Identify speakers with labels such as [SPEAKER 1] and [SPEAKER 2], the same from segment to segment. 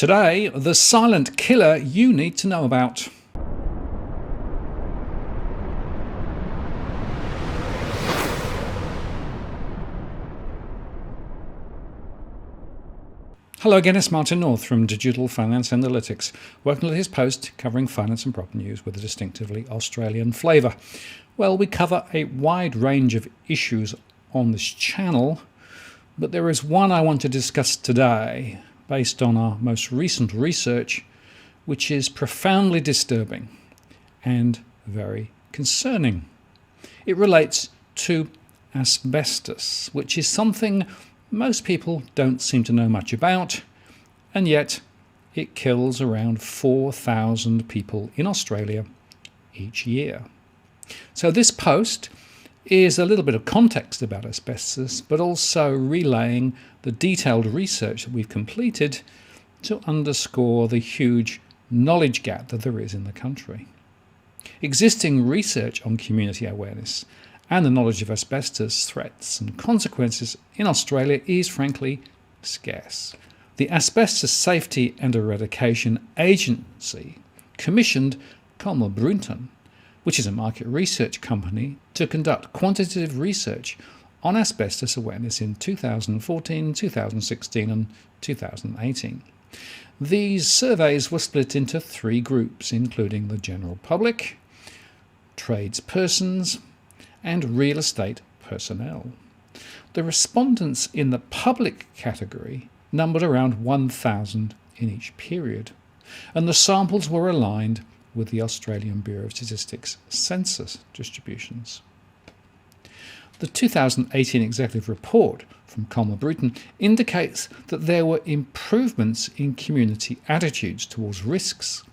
[SPEAKER 1] Today, the silent killer you need to know about. Hello again, it's Martin North from Digital Finance Analytics. Welcome to his post covering finance and property news with a distinctively Australian flavour. Well, we cover a wide range of issues on this channel, but there is one I want to discuss today based on our most recent research, which is profoundly disturbing and very concerning. It relates to asbestos, which is something most people don't seem to know much about, and yet it kills around 4,000 people in Australia each year. So this post is a little bit of context about asbestos, but also relaying the detailed research that we've completed to underscore the huge knowledge gap that there is in the country. Existing research on community awareness and the knowledge of asbestos threats and consequences in Australia is frankly scarce. The Asbestos Safety and Eradication Agency commissioned Brunton, which is a market research company, to conduct quantitative research on asbestos awareness in 2014, 2016 and 2018. These surveys were split into 3 groups, including the general public, tradespersons, and real estate personnel. The respondents in the public category numbered around 1,000 in each period, and the samples were aligned with the Australian Bureau of Statistics census distributions. The 2018 executive report from Brunton indicates that there were improvements in community attitudes towards risks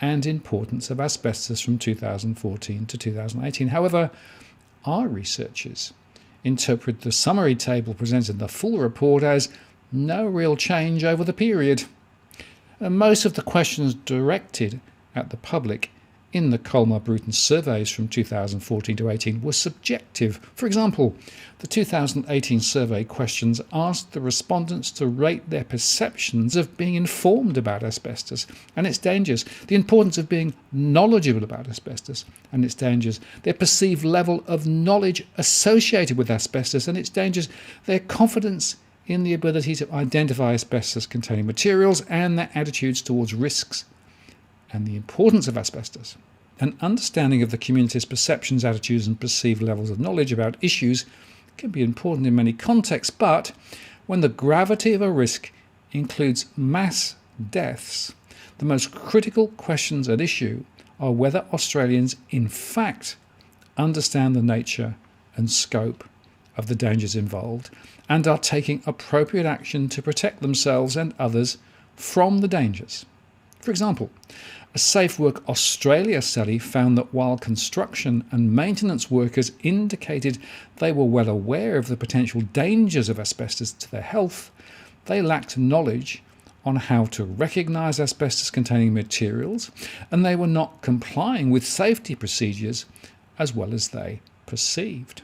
[SPEAKER 1] and importance of asbestos from 2014 to 2018. However, our researchers interpret the summary table presented in the full report as no real change over the period. And most of the questions directed at the public in the Brunton surveys from 2014 to 18 were subjective. For example, the 2018 survey questions asked the respondents to rate their perceptions of being informed about asbestos and its dangers, the importance of being knowledgeable about asbestos and its dangers, their perceived level of knowledge associated with asbestos and its dangers, their confidence in the ability to identify asbestos-containing materials, and their attitudes towards risks and the importance of asbestos. An understanding of the community's perceptions, attitudes and perceived levels of knowledge about issues can be important in many contexts, but when the gravity of a risk includes mass deaths, the most critical questions at issue are whether Australians in fact understand the nature and scope of the dangers involved and are taking appropriate action to protect themselves and others from the dangers. For example, a Safe Work Australia study found that while construction and maintenance workers indicated they were well aware of the potential dangers of asbestos to their health, they lacked knowledge on how to recognise asbestos-containing materials, and they were not complying with safety procedures as well as they perceived.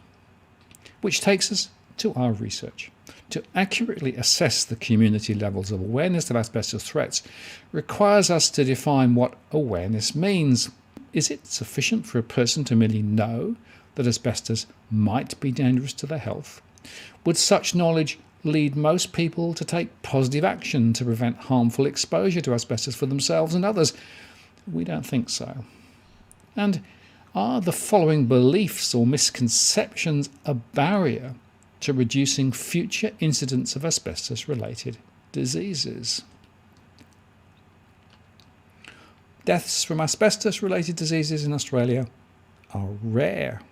[SPEAKER 1] Which takes us to our research. To accurately assess the community levels of awareness of asbestos threats requires us to define what awareness means. Is it sufficient for a person to merely know that asbestos might be dangerous to their health? Would such knowledge lead most people to take positive action to prevent harmful exposure to asbestos for themselves and others? We don't think so. And are the following beliefs or misconceptions a barrier to reducing future incidents of asbestos-related diseases? Deaths from asbestos-related diseases in Australia are rare.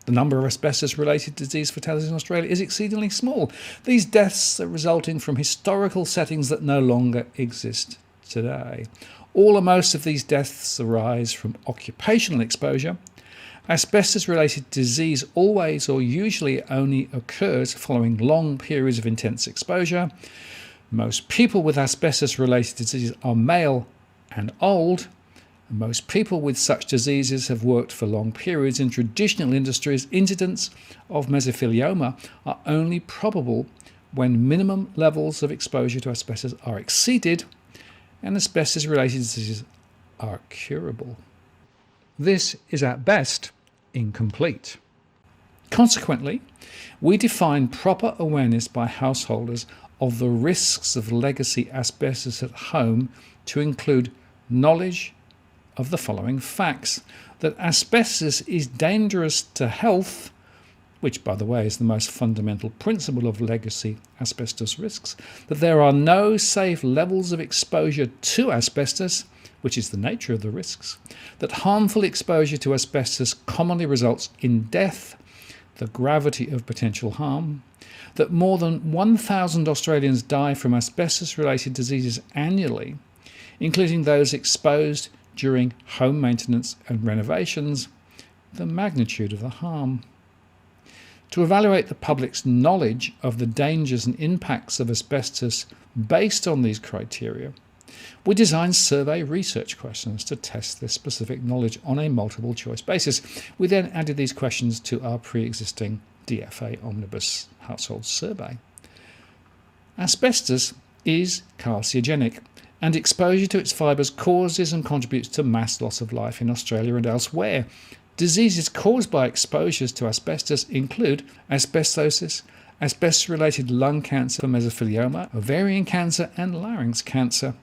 [SPEAKER 1] The number of asbestos-related disease fatalities in Australia is exceedingly small. These deaths are resulting from historical settings that no longer exist today. All or most of these deaths arise from occupational exposure. Asbestos-related disease always or usually only occurs following long periods of intense exposure. Most people with asbestos-related disease are male and old. Most people with such diseases have worked for long periods in traditional industries. Incidents of mesothelioma are only probable when minimum levels of exposure to asbestos are exceeded and asbestos-related diseases are curable. This is at best incomplete. Consequently, we define proper awareness by householders of the risks of legacy asbestos at home to include knowledge of the following facts: that asbestos is dangerous to health, which, by the way, is the most fundamental principle of legacy asbestos risks, that there are no safe levels of exposure to asbestos, which is the nature of the risks, that harmful exposure to asbestos commonly results in death, the gravity of potential harm, that more than 1,000 Australians die from asbestos-related diseases annually, including those exposed during home maintenance and renovations, the magnitude of the harm. To evaluate the public's knowledge of the dangers and impacts of asbestos based on these criteria, we designed survey research questions to test this specific knowledge on a multiple choice basis. We then added these questions to our pre-existing DFA Omnibus Household Survey. Asbestos is carcinogenic, and exposure to its fibres causes and contributes to mass loss of life in Australia and elsewhere. Diseases caused by exposures to asbestos include asbestosis, asbestos-related lung cancer, mesothelioma, ovarian cancer, and larynx cancer.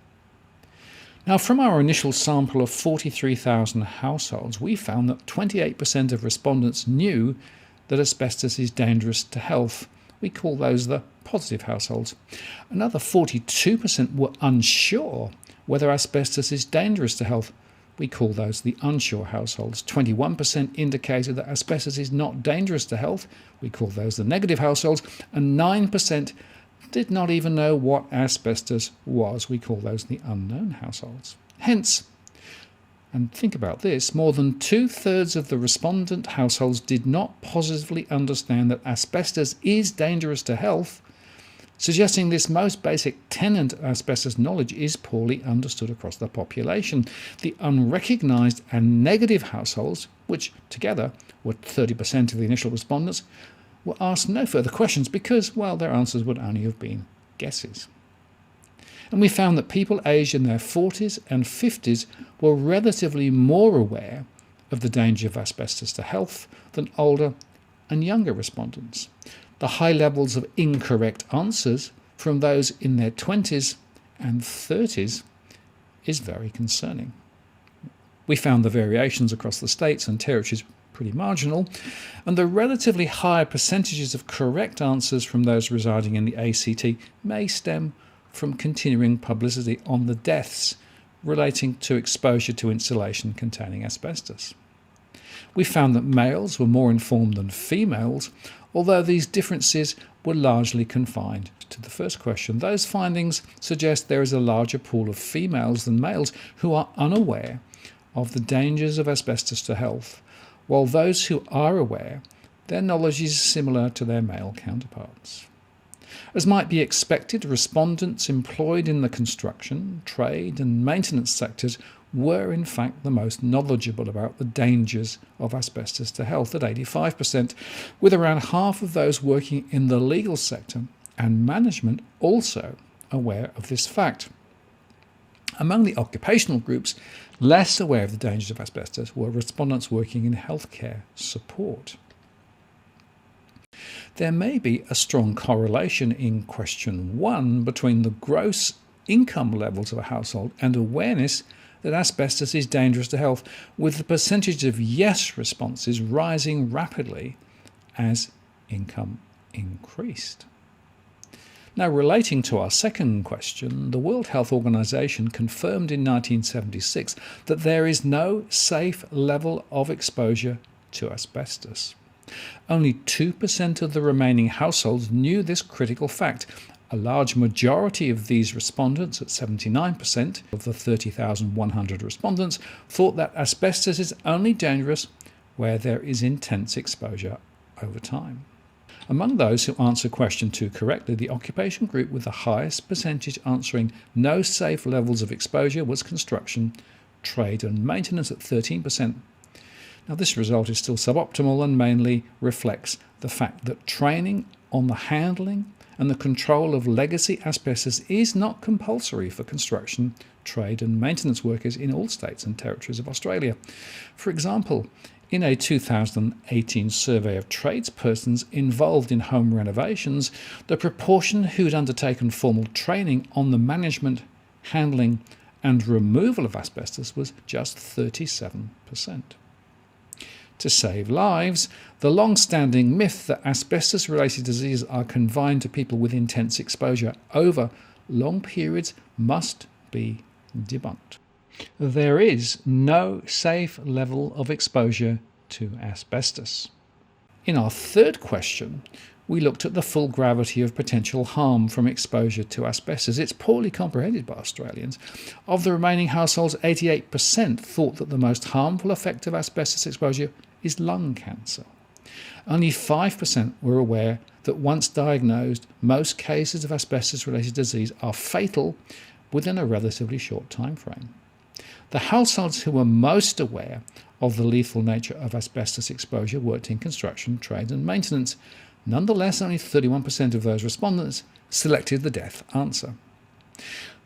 [SPEAKER 1] Now, from our initial sample of 43,000 households, we found that 28% of respondents knew that asbestos is dangerous to health. We call those the positive households. Another 42% were unsure whether asbestos is dangerous to health. We call those the unsure households. 21% indicated that asbestos is not dangerous to health. We call those the negative households. And 9% did not even know what asbestos was. We call those the unknown households. Hence, and think about this, more than 2/3 of the respondent households did not positively understand that asbestos is dangerous to health, suggesting this most basic tenet of asbestos knowledge is poorly understood across the population. The unrecognised and negative households, which together were 30% of the initial respondents, were asked no further questions because, well, their answers would only have been guesses. And we found that people aged in their 40s and 50s were relatively more aware of the danger of asbestos to health than older and younger respondents. The high levels of incorrect answers from those in their 20s and 30s is very concerning. We found the variations across the states and territories pretty marginal, and the relatively higher percentages of correct answers from those residing in the ACT may stem from continuing publicity on the deaths relating to exposure to insulation containing asbestos. We found that males were more informed than females, although these differences were largely confined to the first question. Those findings suggest there is a larger pool of females than males who are unaware of the dangers of asbestos to health, while those who are aware, their knowledge is similar to their male counterparts. As might be expected, respondents employed in the construction, trade and maintenance sectors were in fact the most knowledgeable about the dangers of asbestos to health at 85%, with around half of those working in the legal sector and management also aware of this fact. Among the occupational groups less aware of the dangers of asbestos were respondents working in healthcare support. There may be a strong correlation in question 1 between the gross income levels of a household and awareness that asbestos is dangerous to health, with the percentage of yes responses rising rapidly as income increased. Now, relating to our second question, the World Health Organization confirmed in 1976 that there is no safe level of exposure to asbestos. Only 2% of the remaining households knew this critical fact. A large majority of these respondents, at 79% of the 30,100 respondents, thought that asbestos is only dangerous where there is intense exposure over time. Among those who answered question 2 correctly, the occupation group with the highest percentage answering no safe levels of exposure was construction, trade and maintenance at 13%. Now, this result is still suboptimal and mainly reflects the fact that training on the handling and the control of legacy asbestos is not compulsory for construction, trade and maintenance workers in all states and territories of Australia. For example, in a 2018 survey of tradespersons involved in home renovations, the proportion who had undertaken formal training on the management, handling and removal of asbestos was just 37%. To save lives, the long-standing myth that asbestos-related diseases are confined to people with intense exposure over long periods must be debunked. There is no safe level of exposure to asbestos. In our third question, we looked at the full gravity of potential harm from exposure to asbestos. It's poorly comprehended by Australians. Of the remaining households, 88% thought that the most harmful effect of asbestos exposure is lung cancer. Only 5% were aware that once diagnosed, most cases of asbestos-related disease are fatal within a relatively short time frame. The households who were most aware of the lethal nature of asbestos exposure worked in construction, trade and maintenance. Nonetheless, only 31% of those respondents selected the death answer.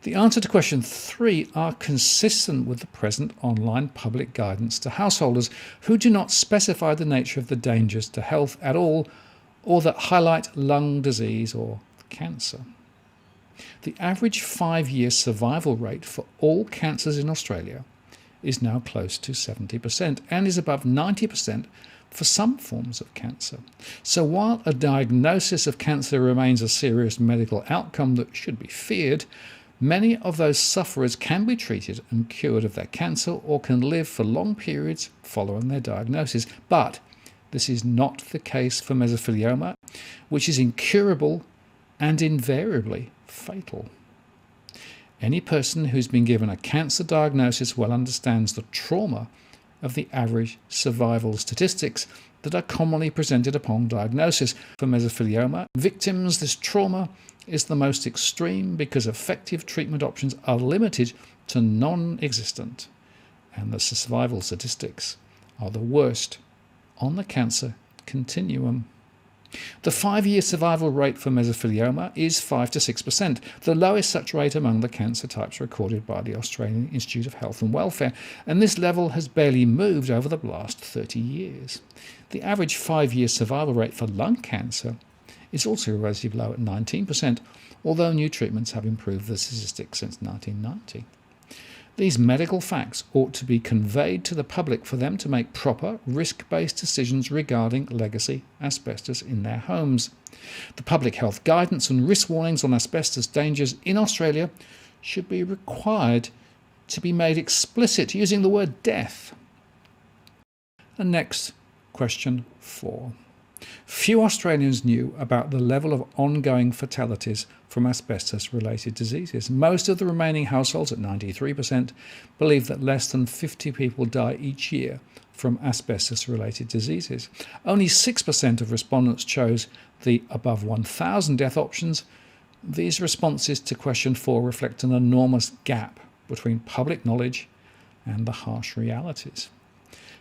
[SPEAKER 1] The answer to question 3 are consistent with the present online public guidance to householders who do not specify the nature of the dangers to health at all, or that highlight lung disease or cancer. The average 5-year survival rate for all cancers in Australia is now close to 70% and is above 90% for some forms of cancer. So while a diagnosis of cancer remains a serious medical outcome that should be feared, many of those sufferers can be treated and cured of their cancer or can live for long periods following their diagnosis. But this is not the case for mesothelioma, which is incurable and invariably fatal. Any person who's been given a cancer diagnosis well understands the trauma of the average survival statistics that are commonly presented upon diagnosis. For mesothelioma victims, this trauma is the most extreme because effective treatment options are limited to non-existent, and the survival statistics are the worst on the cancer continuum. The 5-year survival rate for mesothelioma is 5 to 6%, the lowest such rate among the cancer types recorded by the Australian Institute of Health and Welfare, and this level has barely moved over the last 30 years. The average 5-year survival rate for lung cancer is also relatively low at 19%, although new treatments have improved the statistics since 1990. These medical facts ought to be conveyed to the public for them to make proper, risk-based decisions regarding legacy asbestos in their homes. The public health guidance and risk warnings on asbestos dangers in Australia should be required to be made explicit using the word death. And next, question 4. Few Australians knew about the level of ongoing fatalities from asbestos-related diseases. Most of the remaining households, at 93%, believe that less than 50 people die each year from asbestos-related diseases. Only 6% of respondents chose the above 1,000 death options. These responses to question 4 reflect an enormous gap between public knowledge and the harsh realities.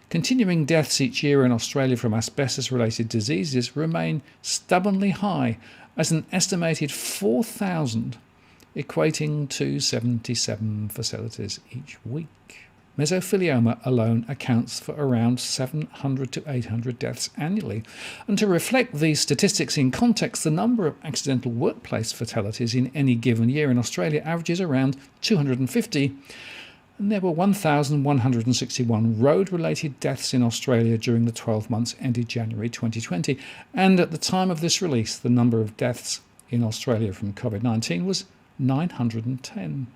[SPEAKER 1] Continuing deaths each year in Australia from asbestos-related diseases remain stubbornly high, as an estimated 4,000, equating to 77 fatalities each week. Mesothelioma alone accounts for around 700 to 800 deaths annually. And to reflect these statistics in context, the number of accidental workplace fatalities in any given year in Australia averages around 250. And there were 1,161 road-related deaths in Australia during the 12 months ended January 2020. And at the time of this release, the number of deaths in Australia from COVID-19 was 910.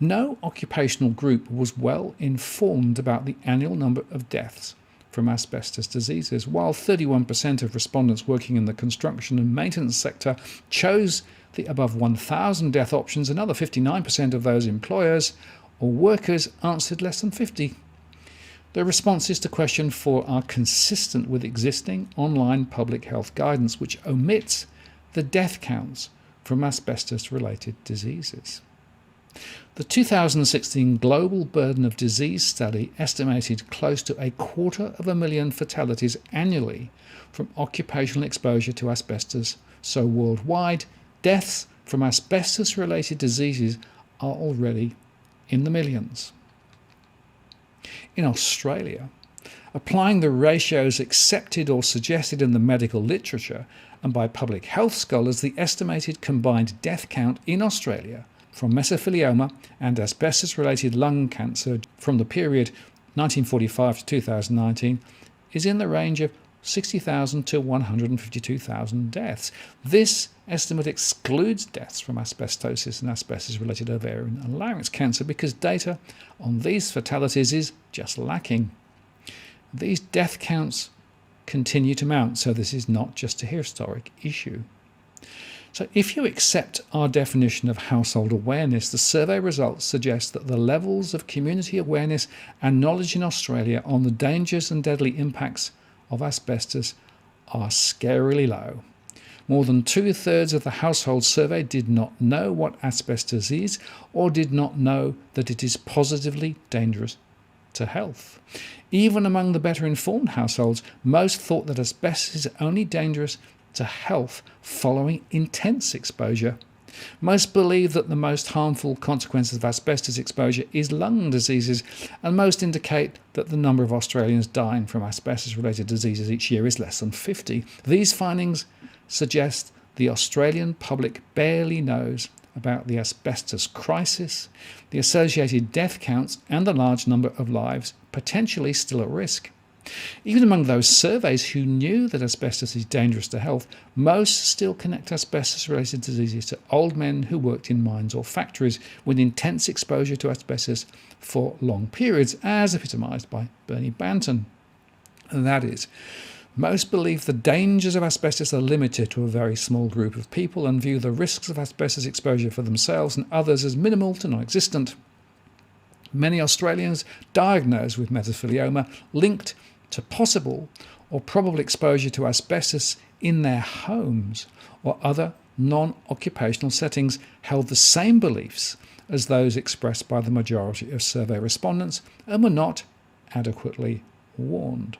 [SPEAKER 1] No occupational group was well informed about the annual number of deaths from asbestos diseases. While 31% of respondents working in the construction and maintenance sector chose the above 1,000 death options, another 59% of those employers or workers answered less than 50. The responses to question 4 are consistent with existing online public health guidance, which omits the death counts from asbestos-related diseases. The 2016 Global Burden of Disease study estimated close to 250,000 fatalities annually from occupational exposure to asbestos. So worldwide, deaths from asbestos-related diseases are already in the millions. In Australia, applying the ratios accepted or suggested in the medical literature and by public health scholars, the estimated combined death count in Australia from mesothelioma and asbestos-related lung cancer from the period 1945 to 2019 is in the range of 60,000 to 152,000 deaths. This estimate excludes deaths from asbestosis and asbestos-related ovarian and larynx cancer because data on these fatalities is just lacking. These death counts continue to mount, so this is not just a historic issue. So if you accept our definition of household awareness, the survey results suggest that the levels of community awareness and knowledge in Australia on the dangers and deadly impacts of asbestos are scarily low. More than 2/3 of the households surveyed did not know what asbestos is or did not know that it is positively dangerous to health. Even among the better informed households, most thought that asbestos is only dangerous to health following intense exposure. Most believe that the most harmful consequences of asbestos exposure is lung diseases, and most indicate that the number of Australians dying from asbestos-related diseases each year is less than 50. These findings suggest the Australian public barely knows about the asbestos crisis, the associated death counts, and the large number of lives potentially still at risk. Even among those surveys who knew that asbestos is dangerous to health, most still connect asbestos-related diseases to old men who worked in mines or factories with intense exposure to asbestos for long periods, as epitomised by Bernie Banton. And that is, most believe the dangers of asbestos are limited to a very small group of people and view the risks of asbestos exposure for themselves and others as minimal to non-existent. Many Australians diagnosed with mesothelioma linked to possible or probable exposure to asbestos in their homes or other non-occupational settings held the same beliefs as those expressed by the majority of survey respondents and were not adequately warned.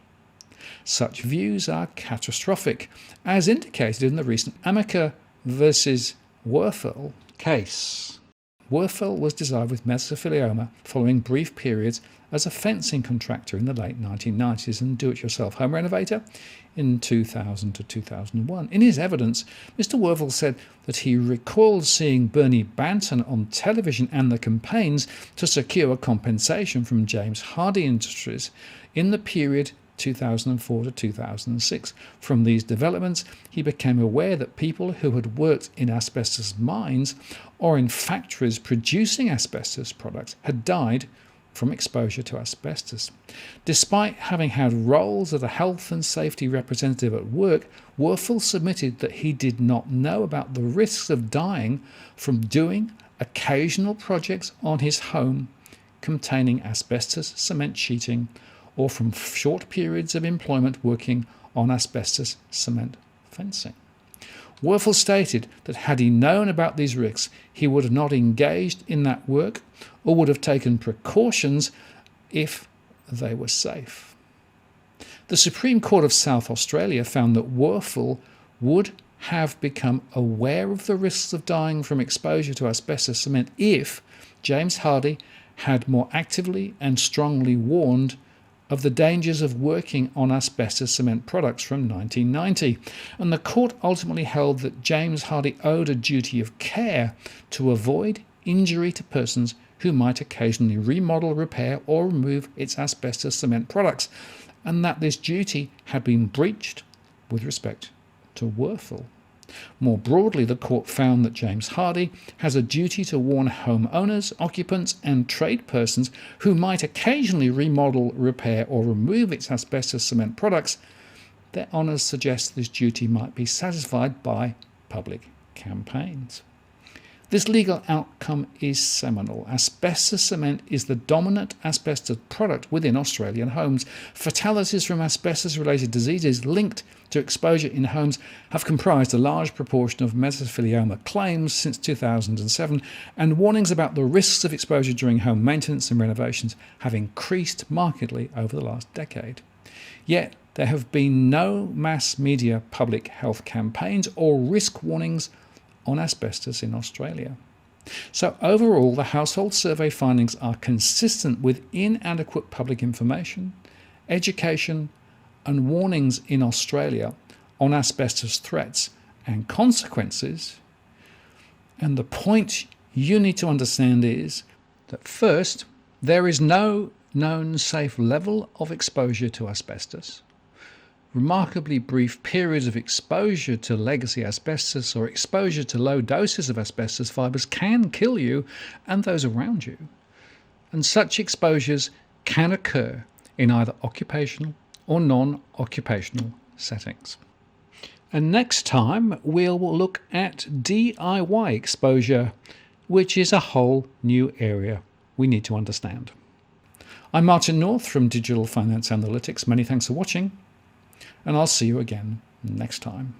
[SPEAKER 1] Such views are catastrophic, as indicated in the recent Amica versus Werfel case. Werfel was diagnosed with mesothelioma following brief periods as a fencing contractor in the late 1990s and do-it-yourself home renovator in 2000 to 2001. In his evidence, Mr. Werfel said that he recalled seeing Bernie Banton on television and the campaigns to secure compensation from James Hardie Industries in the period 2004 to 2006. From these developments, he became aware that people who had worked in asbestos mines or in factories producing asbestos products had died from exposure to asbestos. Despite having had roles as a health and safety representative at work, Werfel submitted that he did not know about the risks of dying from doing occasional projects on his home containing asbestos cement sheeting or from short periods of employment working on asbestos cement fencing. Werfel stated that had he known about these risks, he would have not engaged in that work or would have taken precautions if they were safe. The Supreme Court of South Australia found that Werfel would have become aware of the risks of dying from exposure to asbestos cement if James Hardie had more actively and strongly warned of the dangers of working on asbestos cement products from 1990, and the court ultimately held that James Hardie owed a duty of care to avoid injury to persons who might occasionally remodel, repair or remove its asbestos cement products, and that this duty had been breached with respect to Werfel. More broadly, the court found that James Hardie has a duty to warn homeowners, occupants and trade persons who might occasionally remodel, repair or remove its asbestos cement products. Their honours suggest this duty might be satisfied by public campaigns. This legal outcome is seminal. Asbestos cement is the dominant asbestos product within Australian homes. Fatalities from asbestos-related diseases linked to exposure in homes have comprised a large proportion of mesothelioma claims since 2007, and warnings about the risks of exposure during home maintenance and renovations have increased markedly over the last decade. Yet there have been no mass media public health campaigns or risk warnings on asbestos in Australia. So overall, the household survey findings are consistent with inadequate public information, education and warnings in Australia on asbestos threats and consequences. And the point you need to understand is that first, there is no known safe level of exposure to asbestos. Remarkably brief periods of exposure to legacy asbestos or exposure to low doses of asbestos fibres can kill you and those around you. And such exposures can occur in either occupational or non-occupational settings. And next time we'll look at DIY exposure, which is a whole new area we need to understand. I'm Martin North from Digital Finance Analytics. Many thanks for watching, and I'll see you again next time.